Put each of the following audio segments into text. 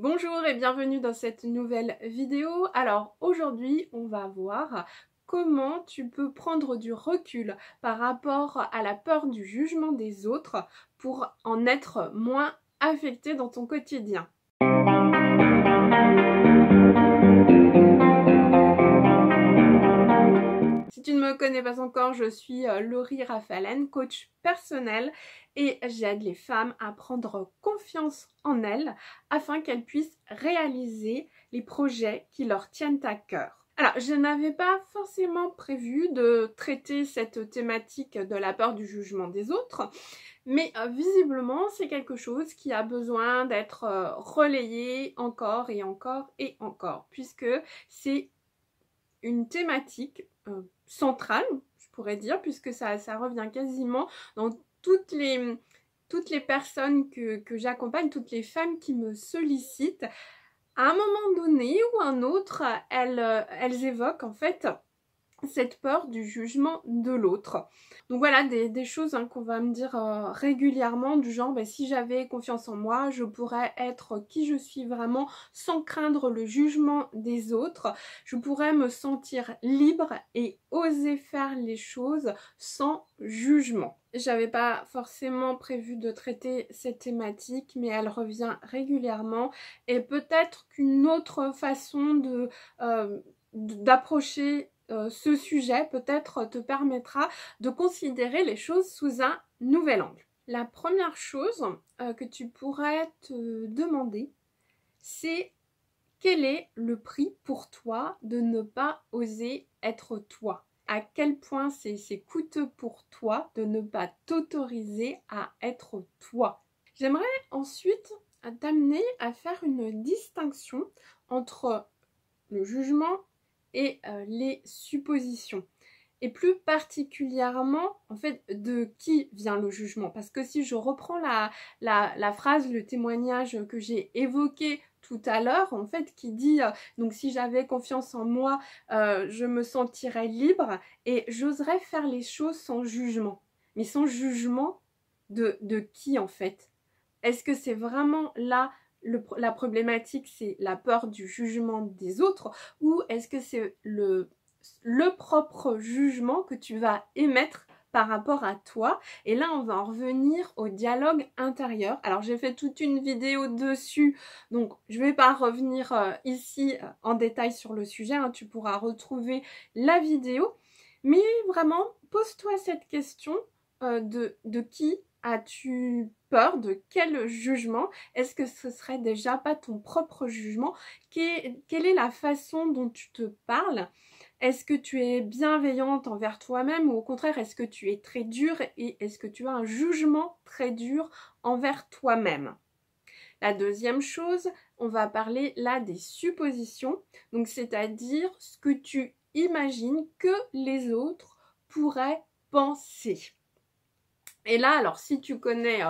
Bonjour et bienvenue dans cette nouvelle vidéo. Alors aujourd'hui on va voir comment tu peux prendre du recul par rapport à la peur du jugement des autres pour en être moins affecté dans ton quotidien. Si tu ne me connais pas encore, je suis Laurie Raffalen, coach personnel et j'aide les femmes à prendre confiance en elles afin qu'elles puissent réaliser les projets qui leur tiennent à cœur. Alors, je n'avais pas forcément prévu de traiter cette thématique de la peur du jugement des autres, mais visiblement, c'est quelque chose qui a besoin d'être relayé encore et encore et encore, puisque c'est une thématique centrale, je pourrais dire, puisque ça revient quasiment dans toutes les personnes que j'accompagne, toutes les femmes qui me sollicitent. À un moment donné ou un autre, elles évoquent en fait cette peur du jugement de l'autre. Donc voilà des choses qu'on va me dire régulièrement du genre si j'avais confiance en moi, je pourrais être qui je suis vraiment sans craindre le jugement des autres. Je pourrais me sentir libre et oser faire les choses sans jugement. J'avais pas forcément prévu de traiter cette thématique, mais elle revient régulièrement et peut-être qu'une autre façon d'approcher ce sujet peut-être te permettra de considérer les choses sous un nouvel angle. La première chose que tu pourrais te demander, c'est quel est le prix pour toi de ne pas oser être toi? À quel point c'est coûteux pour toi de ne pas t'autoriser à être toi? J'aimerais ensuite t'amener à faire une distinction entre le jugement et les suppositions. Et plus particulièrement, en fait, de qui vient le jugement. Parce que si je reprends la phrase, le témoignage que j'ai évoqué tout à l'heure, en fait, qui dit donc si j'avais confiance en moi, je me sentirais libre et j'oserais faire les choses sans jugement. Mais sans jugement de qui, en fait? Est-ce que c'est vraiment là la problématique, c'est la peur du jugement des autres, ou est-ce que c'est le propre jugement que tu vas émettre par rapport à toi? Et là on va en revenir au dialogue intérieur. Alors j'ai fait toute une vidéo dessus, donc je vais pas revenir ici en détail sur le sujet, hein, tu pourras retrouver la vidéo, mais vraiment pose-toi cette question de qui as-tu peur? De quel jugement? Est-ce que ce serait déjà pas ton propre jugement? Quelle est la façon dont tu te parles? Est-ce que tu es bienveillante envers toi-même ou au contraire est-ce que tu es très dure et est-ce que tu as un jugement très dur envers toi-même? La deuxième chose, on va parler là des suppositions, donc c'est-à-dire ce que tu imagines que les autres pourraient penser. Et là, alors si tu connais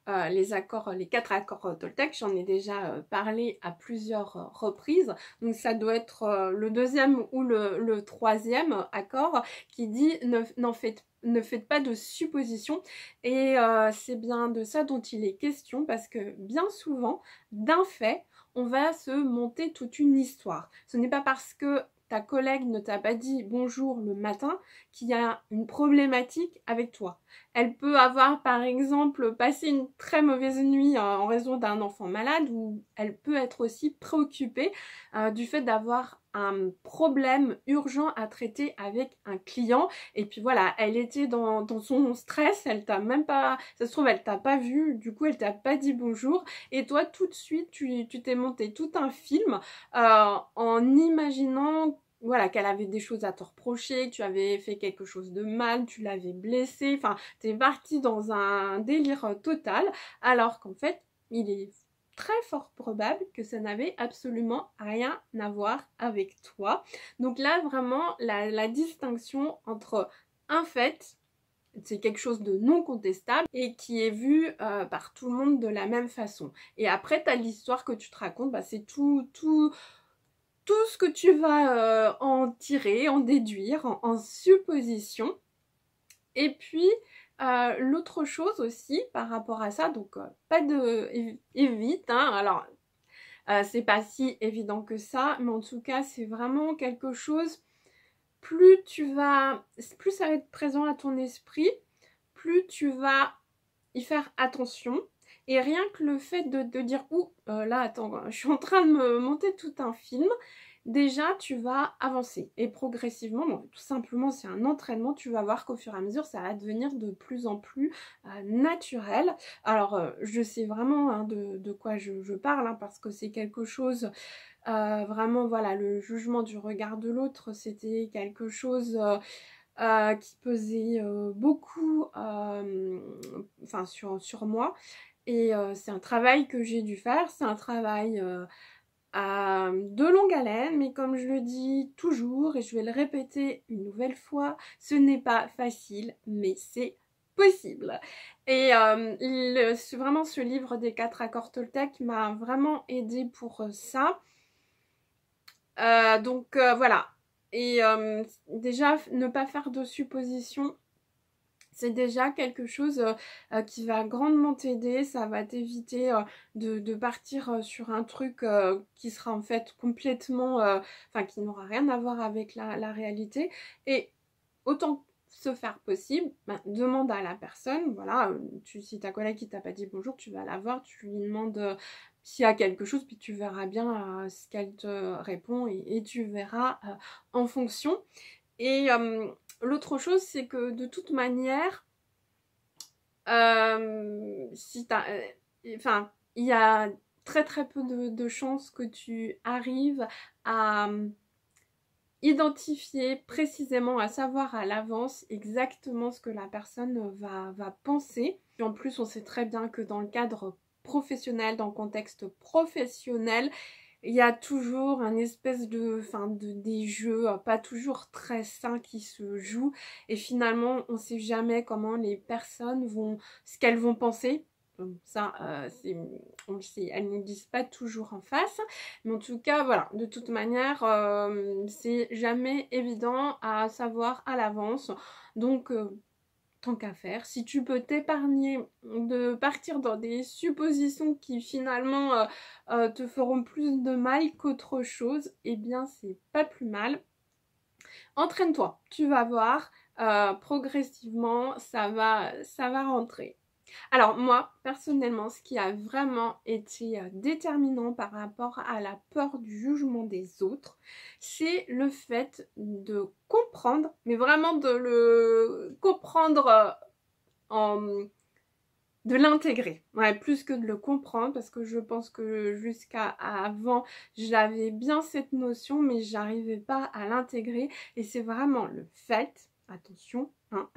les 4 accords Toltec, j'en ai déjà parlé à plusieurs reprises, donc ça doit être le deuxième ou le troisième accord qui dit ne faites pas de suppositions, et c'est bien de ça dont il est question, parce que bien souvent, d'un fait, on va se monter toute une histoire. Ce n'est pas parce que ta collègue ne t'a pas dit bonjour le matin qu'il y a une problématique avec toi. Elle peut avoir par exemple passé une très mauvaise nuit en raison d'un enfant malade, ou elle peut être aussi préoccupée du fait d'avoir un problème urgent à traiter avec un client, et puis voilà, elle était dans son stress, elle t'a même pas, ça se trouve elle t'a pas vu, du coup elle t'a pas dit bonjour, et toi tout de suite tu t'es monté tout un film en imaginant voilà, qu'elle avait des choses à te reprocher, que tu avais fait quelque chose de mal, tu l'avais blessée, enfin, t'es partie dans un délire total, alors qu'en fait, il est très fort probable que ça n'avait absolument rien à voir avec toi. Donc là, vraiment, la distinction entre un fait, c'est quelque chose de non contestable et qui est vu par tout le monde de la même façon. Et après, t'as l'histoire que tu te racontes, c'est tout ce que tu vas en tirer, en déduire, en supposition. Et puis, l'autre chose aussi par rapport à ça, donc pas de... évite, hein, alors C'est pas si évident que ça, mais en tout cas, c'est vraiment quelque chose, plus ça va être présent à ton esprit, plus tu vas y faire attention. Et rien que le fait de dire « Ouh, là, attends, je suis en train de me monter tout un film », déjà, tu vas avancer. Et progressivement, bon, tout simplement, c'est un entraînement. Tu vas voir qu'au fur et à mesure, ça va devenir de plus en plus naturel. Alors, je sais vraiment hein, de quoi je parle, hein, parce que c'est quelque chose... vraiment, voilà, le jugement du regard de l'autre, c'était quelque chose... qui pesait beaucoup enfin, sur moi. Et c'est un travail que j'ai dû faire, c'est un travail de longue haleine, mais comme je le dis toujours, et je vais le répéter une nouvelle fois, ce n'est pas facile, mais c'est possible. Et vraiment ce livre des 4 accords Toltec m'a vraiment aidé pour ça. Donc voilà. Et déjà, ne pas faire de suppositions, c'est déjà quelque chose qui va grandement t'aider. Ça va t'éviter de partir sur un truc qui sera en fait complètement... enfin, qui n'aura rien à voir avec la réalité. Et autant se faire possible, ben, demande à la personne, voilà, si ta collègue qui t'a pas dit bonjour, tu vas la voir, tu lui demandes s'il y a quelque chose, puis tu verras bien ce qu'elle te répond et tu verras en fonction. Et l'autre chose, c'est que de toute manière, si t'as, enfin, il y a très peu de chances que tu arrives à identifier précisément, à savoir à l'avance exactement ce que la personne va penser. Et en plus, on sait très bien que dans le cadre professionnel, dans le contexte professionnel, il y a toujours un espèce des jeux pas toujours très sains qui se jouent. Et finalement, on ne sait jamais comment les personnes ce qu'elles vont penser. Ça, on le sait, elles ne disent pas toujours en face. Mais en tout cas, voilà, de toute manière, c'est jamais évident à savoir à l'avance. Donc, tant qu'à faire, si tu peux t'épargner de partir dans des suppositions qui finalement te feront plus de mal qu'autre chose, eh bien c'est pas plus mal. Entraîne-toi, tu vas voir, progressivement ça va rentrer. Alors moi, personnellement, ce qui a vraiment été déterminant par rapport à la peur du jugement des autres, c'est le fait de comprendre, mais vraiment de le comprendre de l'intégrer, ouais, plus que de le comprendre, parce que je pense que jusqu'à avant, j'avais bien cette notion, mais j'arrivais pas à l'intégrer, et c'est vraiment le fait, attention, hein,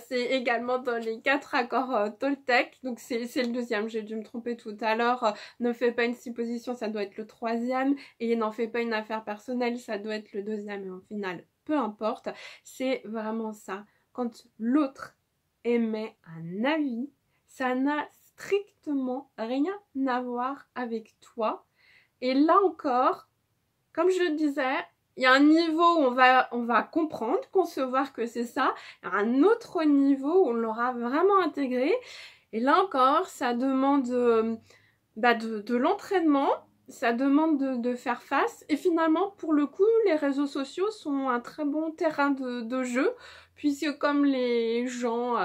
c'est également dans les 4 accords Toltec, donc c'est le deuxième, j'ai dû me tromper tout à l'heure, ne fais pas une supposition, ça doit être le 3e, et n'en fais pas une affaire personnelle, ça doit être le 2e, et en final, peu importe, c'est vraiment ça, quand l'autre émet un avis, ça n'a strictement rien à voir avec toi. Et là encore, comme je le disais, il y a un niveau où on va comprendre, concevoir que c'est ça. Il y a un autre niveau où on l'aura vraiment intégré. Et là encore, ça demande de l'entraînement. Ça demande de faire face. Et finalement, pour le coup, les réseaux sociaux sont un très bon terrain de jeu. Puisque comme les gens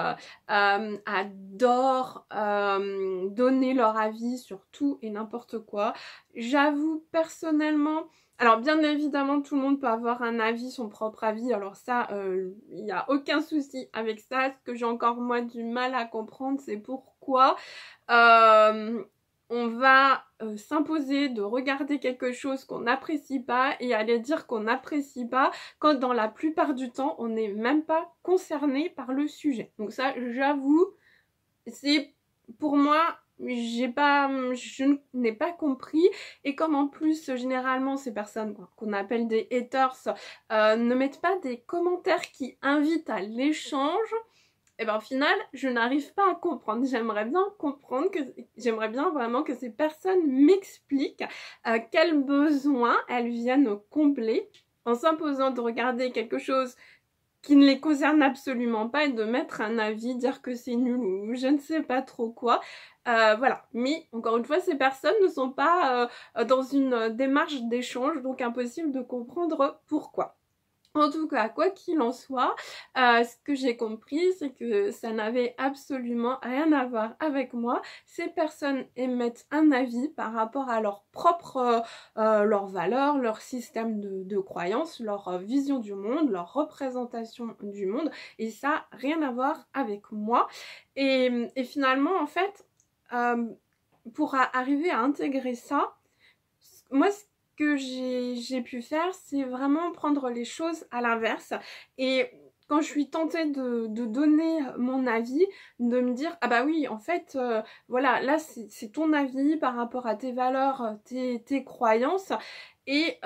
adorent donner leur avis sur tout et n'importe quoi, j'avoue personnellement... Alors bien évidemment, tout le monde peut avoir un avis, son propre avis. Alors ça, il n'y a aucun souci avec ça. Ce que j'ai encore moi du mal à comprendre, c'est pourquoi... on va s'imposer de regarder quelque chose qu'on n'apprécie pas et aller dire qu'on n'apprécie pas quand dans la plupart du temps on n'est même pas concerné par le sujet. Donc ça, j'avoue, c'est pour moi, je n'ai pas compris. Et comme en plus généralement ces personnes qu'on appelle des haters ne mettent pas des commentaires qui invitent à l'échange, et bien au final, je n'arrive pas à comprendre. J'aimerais bien comprendre, j'aimerais bien vraiment que ces personnes m'expliquent quels besoins elles viennent combler en s'imposant de regarder quelque chose qui ne les concerne absolument pas et de mettre un avis, dire que c'est nul ou je ne sais pas trop quoi. Voilà, mais encore une fois, ces personnes ne sont pas dans une démarche d'échange, donc impossible de comprendre pourquoi. En tout cas, quoi qu'il en soit, ce que j'ai compris, c'est que ça n'avait absolument rien à voir avec moi. Ces personnes émettent un avis par rapport à leur propre, leurs valeurs, leur système de croyances, leur vision du monde, leur représentation du monde, et ça n'a rien à voir avec moi. Et finalement, en fait, pour arriver à intégrer ça, moi, ce que j'ai pu faire, c'est vraiment prendre les choses à l'inverse. Et quand je suis tentée de donner mon avis, de me dire, ah bah oui, en fait, voilà, là, c'est ton avis par rapport à tes valeurs, tes croyances. Et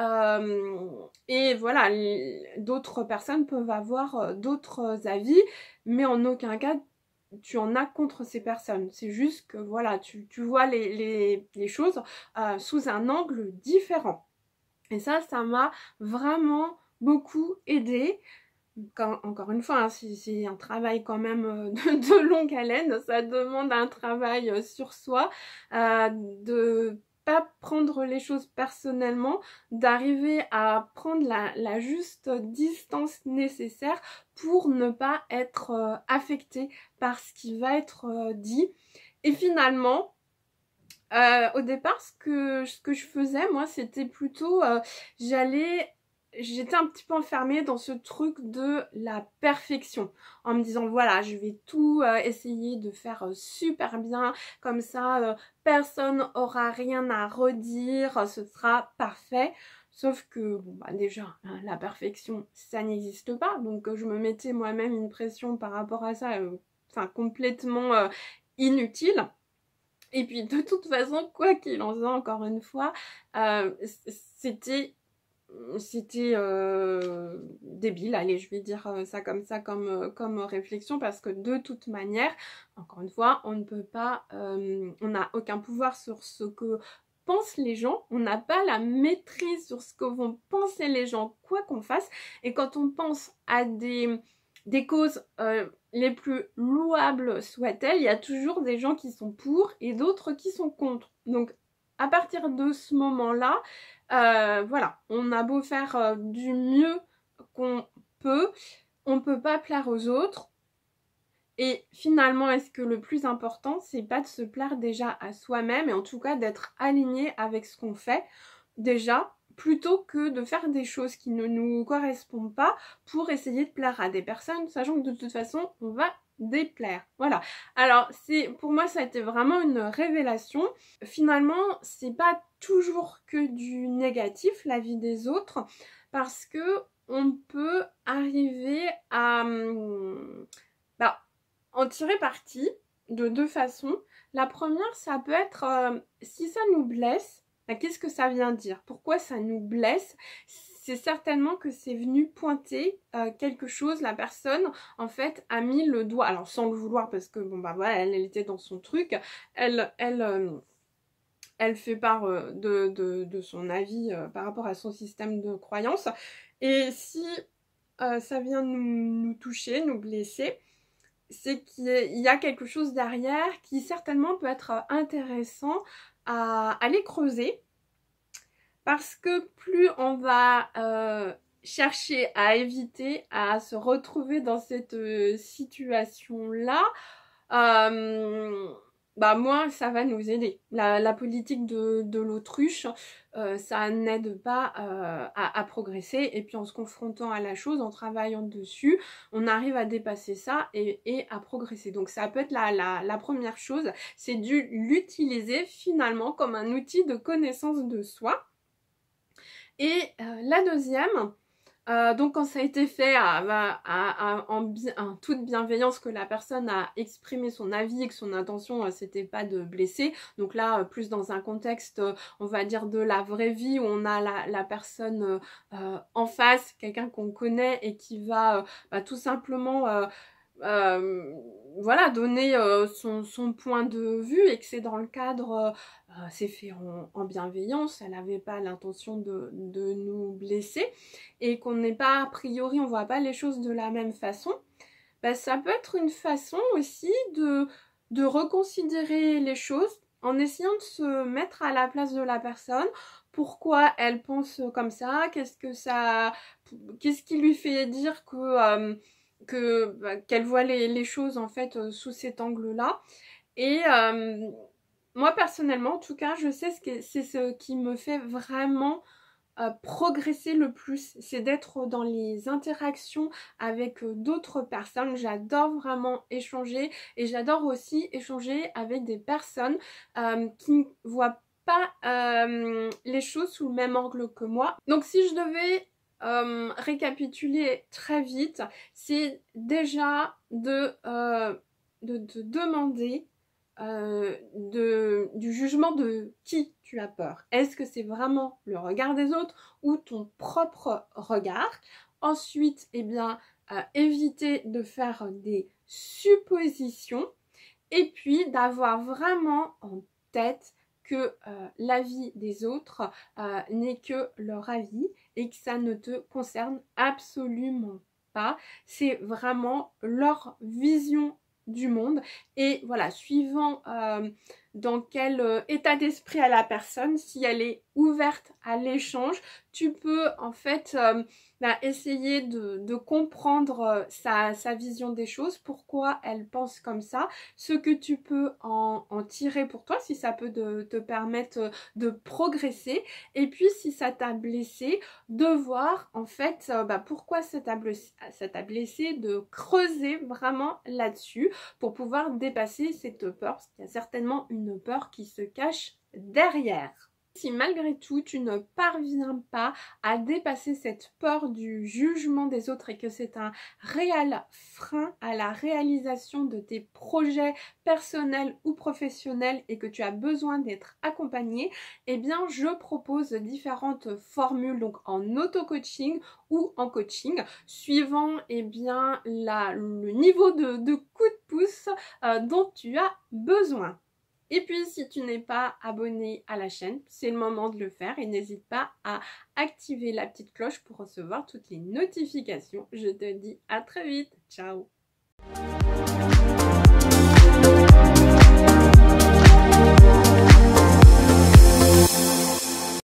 voilà, d'autres personnes peuvent avoir d'autres avis, mais en aucun cas, tu en as contre ces personnes. C'est juste que voilà, tu vois les choses sous un angle différent. Et ça m'a vraiment beaucoup aidé. Encore une fois, hein, c'est un travail quand même de longue haleine. Ça demande un travail sur soi, de pas prendre les choses personnellement, d'arriver à prendre la juste distance nécessaire pour ne pas être affecté par ce qui va être dit. Et finalement, au départ, ce que je faisais, moi, c'était plutôt, j'étais un petit peu enfermée dans ce truc de la perfection, en me disant, voilà, je vais tout essayer de faire super bien, comme ça, personne aura rien à redire, ce sera parfait. Sauf que, bon, bah, déjà, hein, la perfection, ça n'existe pas, donc je me mettais moi-même une pression par rapport à ça, enfin, complètement inutile. Et puis de toute façon, quoi qu'il en soit, encore une fois, c'était débile, allez, je vais dire ça comme réflexion, parce que de toute manière, encore une fois, on ne peut pas, on n'a aucun pouvoir sur ce que pensent les gens, on n'a pas la maîtrise sur ce que vont penser les gens, quoi qu'on fasse. Et quand on pense à des causes les plus louables soient-elles, il y a toujours des gens qui sont pour et d'autres qui sont contre. Donc à partir de ce moment-là, voilà, on a beau faire du mieux qu'on peut, on ne peut pas plaire aux autres. Et finalement, est-ce que le plus important, c'est pas de se plaire déjà à soi-même, et en tout cas d'être aligné avec ce qu'on fait déjà, plutôt que de faire des choses qui ne nous correspondent pas pour essayer de plaire à des personnes, sachant que de toute façon, on va déplaire. Voilà. Alors, pour moi, ça a été vraiment une révélation. Finalement, c'est pas toujours que du négatif, la vie des autres, parce que on peut arriver à en tirer parti de deux façons. La première, ça peut être si ça nous blesse, qu'est-ce que ça vient dire? Pourquoi ça nous blesse? C'est certainement que c'est venu pointer quelque chose. La personne, en fait, a mis le doigt, alors sans le vouloir, parce que bon bah voilà, elle était dans son truc, elle fait part de son avis par rapport à son système de croyance. Et si ça vient nous toucher, nous blesser, c'est qu'il y a quelque chose derrière qui certainement peut être intéressant à aller creuser, parce que plus on va chercher à éviter à se retrouver dans cette situation-là, bah moins ça va nous aider. La politique de l'autruche, ça n'aide pas à progresser. Et puis en se confrontant à la chose, en travaillant dessus, on arrive à dépasser ça et à progresser. Donc ça peut être la première chose, c'est l'utiliser finalement comme un outil de connaissance de soi. Et la deuxième, donc quand ça a été fait en toute bienveillance, que la personne a exprimé son avis et que son intention c'était pas de blesser, donc là plus dans un contexte on va dire de la vraie vie, où on a la personne en face, quelqu'un qu'on connaît et qui va tout simplement voilà, donner son point de vue, et que c'est dans le cadre, c'est fait en bienveillance, elle n'avait pas l'intention de nous blesser, et qu'on n'est pas a priori, on voit pas les choses de la même façon, bah, ça peut être une façon aussi de reconsidérer les choses en essayant de se mettre à la place de la personne. Pourquoi elle pense comme ça? Qu'est-ce qui lui fait dire qu'elle voit les choses en fait sous cet angle-là? Et moi personnellement, en tout cas, je sais c'est ce qui me fait vraiment progresser le plus, c'est d'être dans les interactions avec d'autres personnes. J'adore vraiment échanger et j'adore aussi échanger avec des personnes qui ne voient pas les choses sous le même angle que moi. Donc si je devais récapituler très vite, c'est déjà de demander du jugement de qui tu as peur. Est-ce que c'est vraiment le regard des autres ou ton propre regard? Ensuite, eh bien, éviter de faire des suppositions et puis d'avoir vraiment en tête que l'avis des autres n'est que leur avis et que ça ne te concerne absolument pas. C'est vraiment leur vision du monde et voilà, suivant dans quel état d'esprit a la personne, si elle est ouverte à l'échange, tu peux en fait essayer de comprendre sa vision des choses, pourquoi elle pense comme ça, ce que tu peux en tirer pour toi, si ça peut te permettre de progresser, et puis si ça t'a blessé, de voir en fait pourquoi ça t'a blessé, de creuser vraiment là-dessus pour pouvoir dépasser cette peur, parce qu'il y a certainement une peur qui se cache derrière. Si malgré tout tu ne parviens pas à dépasser cette peur du jugement des autres et que c'est un réel frein à la réalisation de tes projets personnels ou professionnels et que tu as besoin d'être accompagné, eh bien je propose différentes formules, donc en auto-coaching ou en coaching, suivant eh bien le niveau de coup de pouce dont tu as besoin. Et puis si tu n'es pas abonné à la chaîne, c'est le moment de le faire et n'hésite pas à activer la petite cloche pour recevoir toutes les notifications. Je te dis à très vite, ciao!